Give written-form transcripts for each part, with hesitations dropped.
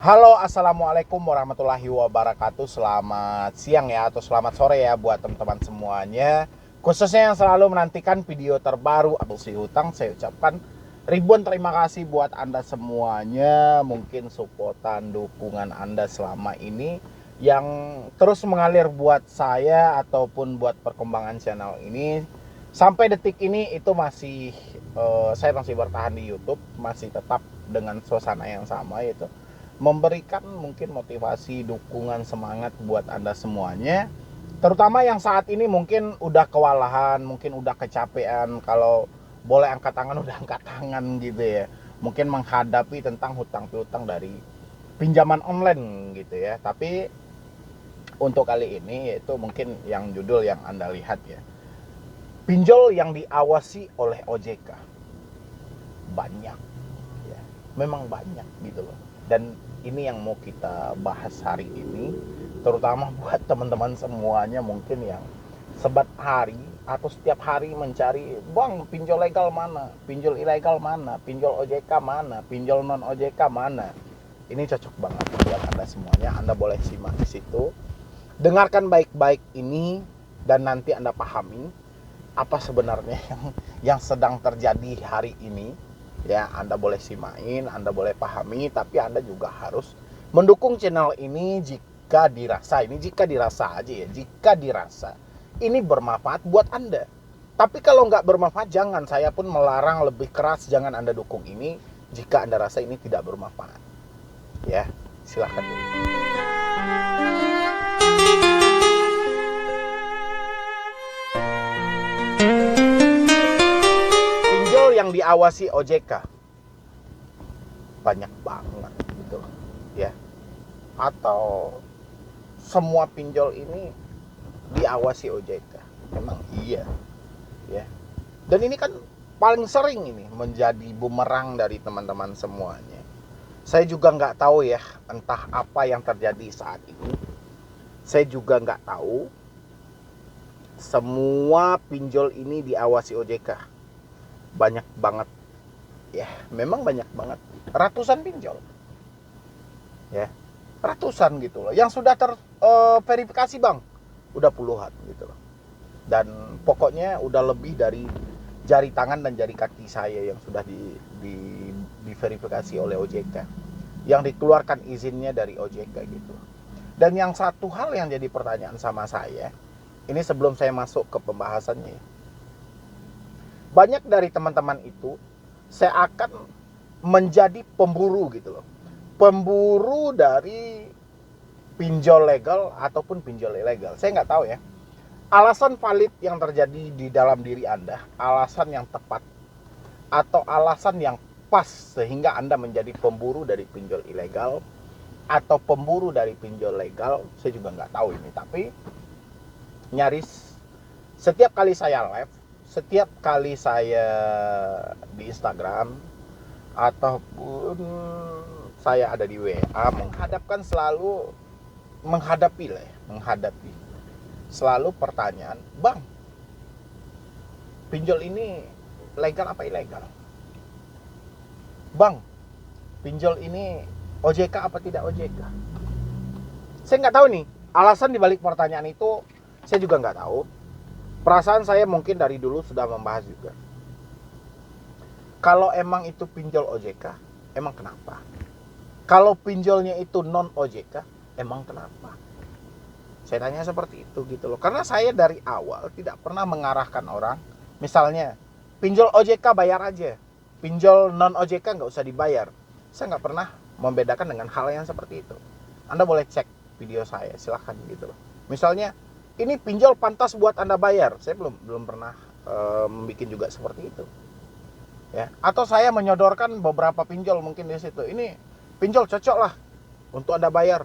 Halo, assalamualaikum warahmatullahi wabarakatuh. Selamat siang ya, atau selamat sore ya buat teman-teman semuanya. Khususnya yang selalu menantikan video terbaru Abulsi Hutang, saya ucapkan ribuan terima kasih buat Anda semuanya. Mungkin supportan dukungan Anda selama ini yang terus mengalir buat saya ataupun buat perkembangan channel ini. Sampai detik ini itu masih saya masih bertahan di YouTube, masih tetap dengan suasana yang sama, yaitu memberikan mungkin motivasi, dukungan, semangat buat Anda semuanya. Terutama yang saat ini mungkin udah kewalahan, mungkin udah kecapean, kalau boleh angkat tangan udah angkat tangan gitu ya. Mungkin menghadapi tentang hutang piutang dari pinjaman online gitu ya. Tapi untuk kali ini yaitu mungkin yang judul yang Anda lihat ya. Pinjol yang diawasi oleh OJK. Banyak ya. Memang banyak gitu loh. Dan ini yang mau kita bahas hari ini, terutama buat teman-teman semuanya mungkin yang sebat hari atau setiap hari mencari, bang, pinjol legal mana, pinjol ilegal mana, pinjol OJK mana, pinjol non OJK mana. Ini cocok banget buat Anda semuanya. Anda boleh simak di situ, dengarkan baik-baik ini, dan nanti Anda pahami apa sebenarnya yang sedang terjadi hari ini. Ya, Anda boleh simain, Anda boleh pahami, tapi Anda juga harus mendukung channel ini jika dirasa aja ya, jika dirasa ini bermanfaat buat Anda. Tapi kalau nggak bermanfaat, jangan, saya pun melarang lebih keras, jangan Anda dukung ini jika Anda rasa ini tidak bermanfaat. Ya, silahkan dulu. Pinjol yang diawasi OJK banyak banget gitu ya, atau semua pinjol ini diawasi OJK. Memang iya ya, dan ini kan paling sering ini menjadi bumerang dari teman-teman semuanya. Saya juga nggak tahu ya, entah apa yang terjadi saat ini. Saya juga nggak tahu. Semua pinjol ini diawasi OJK. Banyak banget ya, memang banyak banget, ratusan pinjol ya, ratusan gitu loh, yang sudah terverifikasi bang, udah puluhan gitu loh. Dan pokoknya udah lebih dari jari tangan dan jari kaki saya yang sudah diverifikasi oleh OJK, yang dikeluarkan izinnya dari OJK gitu. Dan yang satu hal yang jadi pertanyaan sama saya ini sebelum saya masuk ke pembahasannya, banyak dari teman-teman itu saya akan menjadi pemburu gitu loh. Pemburu dari pinjol legal ataupun pinjol ilegal. Saya nggak tahu ya. Alasan valid yang terjadi di dalam diri Anda, alasan yang tepat, atau alasan yang pas sehingga Anda menjadi pemburu dari pinjol ilegal atau pemburu dari pinjol legal, saya juga nggak tahu ini. Tapi nyaris setiap kali saya live, setiap kali saya di Instagram ataupun saya ada di WA, menghadapi selalu pertanyaan, bang, pinjol ini legal apa ilegal? Bang, pinjol ini OJK apa tidak OJK? Saya nggak tahu nih alasan dibalik pertanyaan itu. Saya juga nggak tahu. Perasaan saya mungkin dari dulu sudah membahas juga. Kalau emang itu pinjol OJK, emang kenapa? Kalau pinjolnya itu non OJK, emang kenapa? Saya tanya seperti itu gitu loh. Karena saya dari awal tidak pernah mengarahkan orang, misalnya pinjol OJK bayar aja, pinjol non OJK nggak usah dibayar. Saya nggak pernah membedakan dengan hal yang seperti itu. Anda boleh cek video saya, silahkan gitu loh. Misalnya ini pinjol pantas buat Anda bayar, saya belum pernah membuat juga seperti itu ya. Atau saya menyodorkan beberapa pinjol mungkin di situ, ini pinjol cocok lah untuk Anda bayar,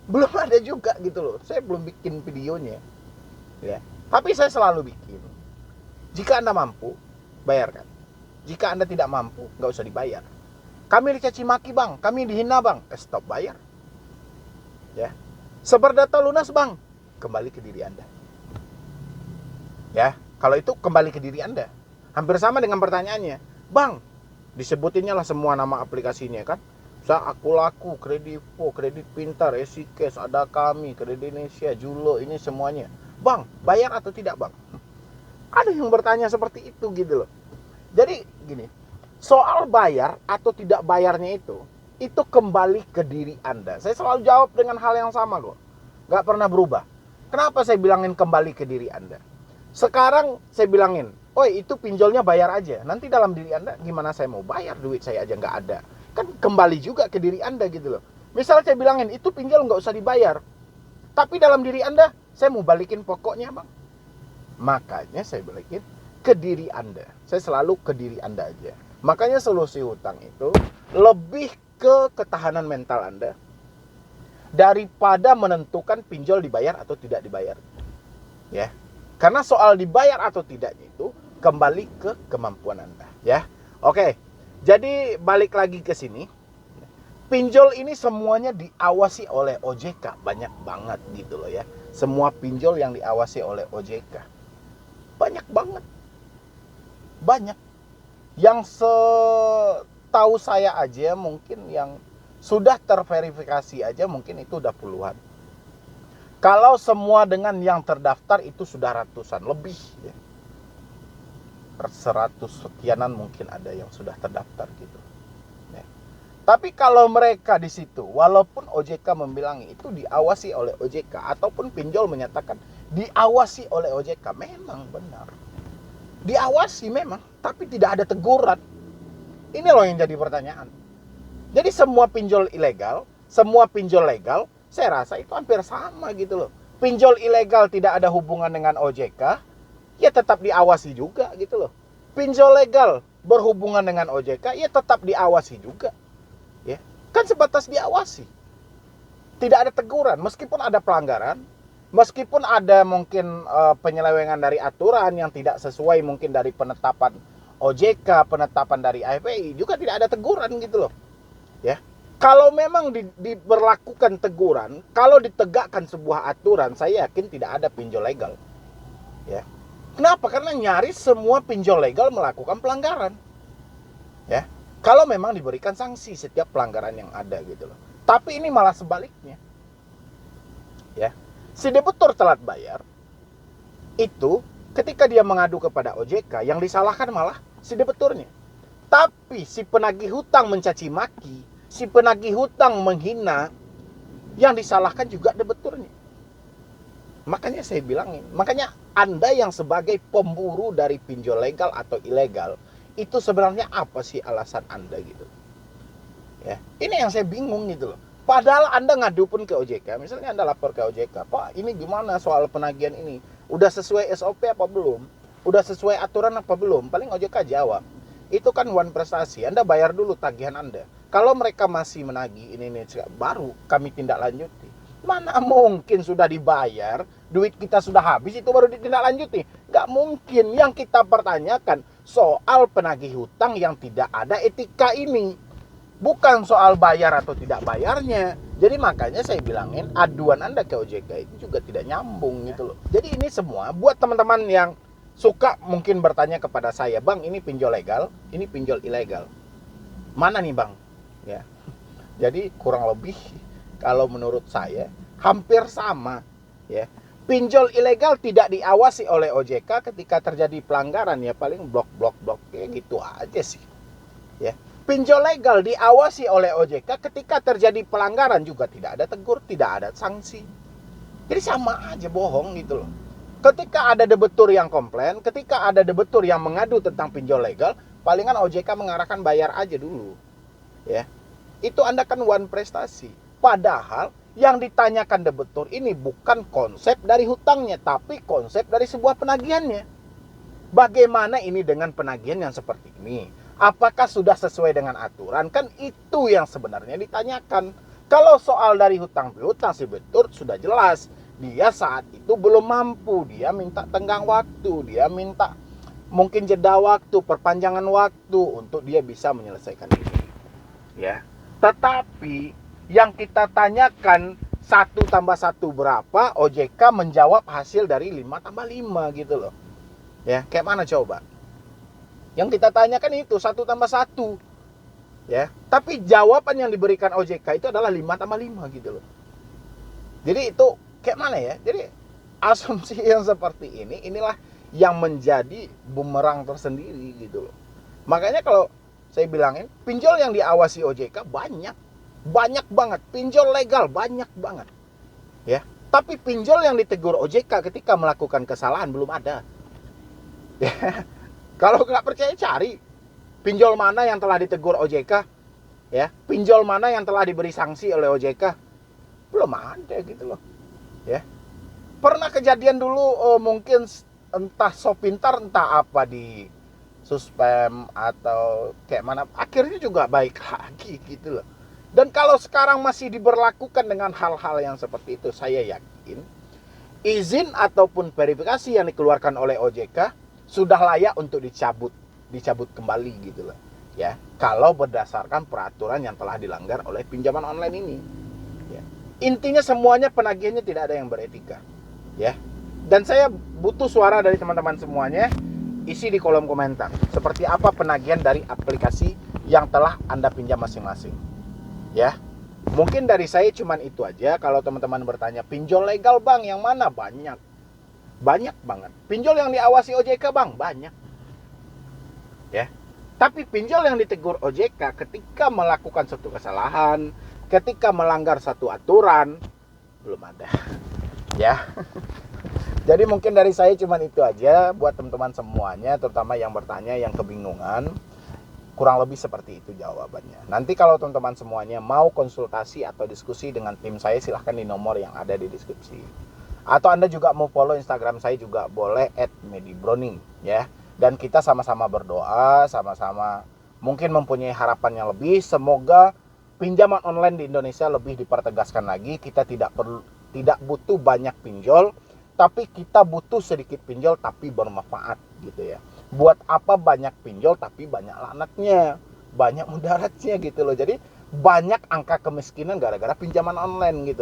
belum ada juga gitu loh. Saya belum bikin videonya ya, tapi saya selalu bikin. Jika Anda mampu, bayarkan. Jika Anda tidak mampu, nggak usah dibayar. Kami dicaci maki bang, kami dihina bang, stop bayar ya. Sebar data lunas bang, kembali ke diri Anda ya. Kalau itu kembali ke diri Anda. Hampir sama dengan pertanyaannya, bang, disebutinnya lah semua nama aplikasinya kan, Aku laku, Kredivo, Kredit Pintar, Esikes, ada kami, Kredit Indonesia, Julo, ini semuanya. Bang, bayar atau tidak bang? Ada yang bertanya seperti itu gitu loh. Jadi gini, soal bayar atau tidak bayarnya itu kembali ke diri Anda. Saya selalu jawab dengan hal yang sama kok. Nggak pernah berubah. Kenapa saya bilangin kembali ke diri Anda? Sekarang saya bilangin, oh itu pinjolnya bayar aja. Nanti dalam diri Anda, gimana saya mau bayar, duit saya aja nggak ada. Kan kembali juga ke diri Anda gitu loh. Misalnya saya bilangin, itu pinjol nggak usah dibayar. Tapi dalam diri Anda, saya mau balikin pokoknya bang. Makanya saya balikin ke diri Anda. Saya selalu ke diri Anda aja. Makanya solusi hutang itu lebih ke ketahanan mental Anda daripada menentukan pinjol dibayar atau tidak dibayar. Ya. Karena soal dibayar atau tidaknya itu kembali ke kemampuan Anda, ya. Oke. Jadi balik lagi ke sini. Pinjol ini semuanya diawasi oleh OJK, banyak banget gitu loh ya. Semua pinjol yang diawasi oleh OJK. Banyak banget. Banyak. Yang setahu saya aja mungkin yang sudah terverifikasi aja mungkin itu udah puluhan. Kalau semua dengan yang terdaftar itu sudah ratusan lebih ya. 100 sekianan mungkin ada yang sudah terdaftar gitu. Ya. Tapi kalau mereka di situ, walaupun OJK membilangi itu diawasi oleh OJK ataupun pinjol menyatakan diawasi oleh OJK, memang benar. Diawasi memang, tapi tidak ada teguran. Ini loh yang jadi pertanyaan. Jadi semua pinjol ilegal, semua pinjol legal, saya rasa itu hampir sama gitu loh. Pinjol ilegal tidak ada hubungan dengan OJK, ya tetap diawasi juga gitu loh. Pinjol legal berhubungan dengan OJK, ya tetap diawasi juga. Ya, kan sebatas diawasi. Tidak ada teguran, meskipun ada pelanggaran, meskipun ada mungkin penyelewengan dari aturan yang tidak sesuai mungkin dari penetapan OJK, penetapan dari AFPI, juga tidak ada teguran gitu loh. Ya. Kalau memang diberlakukan teguran, kalau ditegakkan sebuah aturan, saya yakin tidak ada pinjol legal. Ya. Kenapa? Karena nyaris semua pinjol legal melakukan pelanggaran. Ya. Kalau memang diberikan sanksi setiap pelanggaran yang ada gitu loh. Tapi ini malah sebaliknya. Ya. Si debitur telat bayar itu ketika dia mengadu kepada OJK, yang disalahkan malah si debiturnya. Tapi si penagih hutang mencaci maki, si penagih hutang menghina, yang disalahkan juga debiturnya. Makanya saya bilangin, makanya Anda yang sebagai pemburu dari pinjol legal atau ilegal, itu sebenarnya apa sih alasan Anda gitu? Ya, ini yang saya bingung gitu loh. Padahal Anda ngadu pun ke OJK, misalnya Anda lapor ke OJK, Pak ini gimana soal penagihan ini? Udah sesuai SOP apa belum? Udah sesuai aturan apa belum? Paling OJK jawab, itu kan one prestasi, Anda bayar dulu tagihan Anda. Kalau mereka masih menagih ini baru kami tindak lanjuti. Mana mungkin sudah dibayar, duit kita sudah habis itu baru ditindaklanjuti? Nggak mungkin. Yang kita pertanyakan soal penagih hutang yang tidak ada etika ini, bukan soal bayar atau tidak bayarnya. Jadi makanya saya bilangin aduan Anda ke OJK itu juga tidak nyambung gitu loh. Jadi ini semua buat teman-teman yang suka mungkin bertanya kepada saya, Bang ini pinjol legal, ini pinjol ilegal, mana nih Bang? Ya, jadi kurang lebih kalau menurut saya hampir sama. Ya, pinjol ilegal tidak diawasi oleh OJK, ketika terjadi pelanggaran ya paling blok kayak gitu aja sih. Ya, pinjol legal diawasi oleh OJK, ketika terjadi pelanggaran juga tidak ada tegur, tidak ada sanksi. Jadi sama aja bohong gitu loh. Ketika ada debitur yang komplain, ketika ada debitur yang mengadu tentang pinjol legal, palingan OJK mengarahkan bayar aja dulu. Ya. Itu Anda kan one prestasi. Padahal yang ditanyakan debitur ini bukan konsep dari hutangnya, tapi konsep dari sebuah penagihannya. Bagaimana ini dengan penagihan yang seperti ini? Apakah sudah sesuai dengan aturan? Kan itu yang sebenarnya ditanyakan. Kalau soal dari hutang piutang si debitur sudah jelas. Dia saat itu belum mampu, dia minta tenggang waktu, dia minta mungkin jeda waktu, perpanjangan waktu untuk dia bisa menyelesaikan ini. Ya. Tetapi yang kita tanyakan 1 tambah 1 berapa, OJK menjawab hasil dari 5 tambah 5 gitu loh. Ya, kayak mana coba? Yang kita tanyakan itu 1 tambah 1. Ya, tapi jawaban yang diberikan OJK itu adalah 5+5 gitu loh. Jadi itu kayak mana ya? Jadi asumsi yang seperti inilah yang menjadi bumerang tersendiri gitu loh. Makanya kalau saya bilangin, pinjol yang diawasi OJK banyak banget, pinjol legal banyak banget, ya. Tapi pinjol yang ditegur OJK ketika melakukan kesalahan belum ada. Ya. Kalau nggak percaya cari pinjol mana yang telah ditegur OJK, ya, pinjol mana yang telah diberi sanksi oleh OJK, belum ada gitu loh, ya. Pernah kejadian dulu mungkin entah so pintar entah apa di suspend atau kayak mana, akhirnya juga baik lagi gitu loh. Dan kalau sekarang masih diberlakukan dengan hal-hal yang seperti itu, saya yakin izin ataupun verifikasi yang dikeluarkan oleh OJK sudah layak untuk dicabut kembali gitu loh, ya, kalau berdasarkan peraturan yang telah dilanggar oleh pinjaman online ini, ya. Intinya semuanya penagihannya tidak ada yang beretika, ya. Dan saya butuh suara dari teman-teman semuanya. Isi di kolom komentar seperti apa penagihan dari aplikasi yang telah Anda pinjam masing-masing, ya. Mungkin dari saya cuman itu aja. Kalau teman-teman bertanya pinjol legal bang yang mana, banyak banget. Pinjol yang diawasi OJK bang, banyak, ya. Tapi pinjol yang ditegur OJK ketika melakukan suatu kesalahan, ketika melanggar satu aturan, belum ada, ya. Jadi mungkin dari saya cuman itu aja buat teman-teman semuanya, terutama yang bertanya, yang kebingungan. Kurang lebih seperti itu jawabannya. Nanti kalau teman-teman semuanya mau konsultasi atau diskusi dengan tim saya, silahkan di nomor yang ada di deskripsi. Atau Anda juga mau follow Instagram saya juga boleh @medibrowning, ya. Dan kita sama-sama berdoa, sama-sama mungkin mempunyai harapan yang lebih. Semoga pinjaman online di Indonesia lebih dipertegaskan lagi. Kita tidak butuh banyak pinjol, tapi kita butuh sedikit pinjol tapi bermanfaat gitu ya. Buat apa banyak pinjol tapi banyak laknatnya, banyak mudaratnya gitu loh. Jadi banyak angka kemiskinan gara-gara pinjaman online gitu.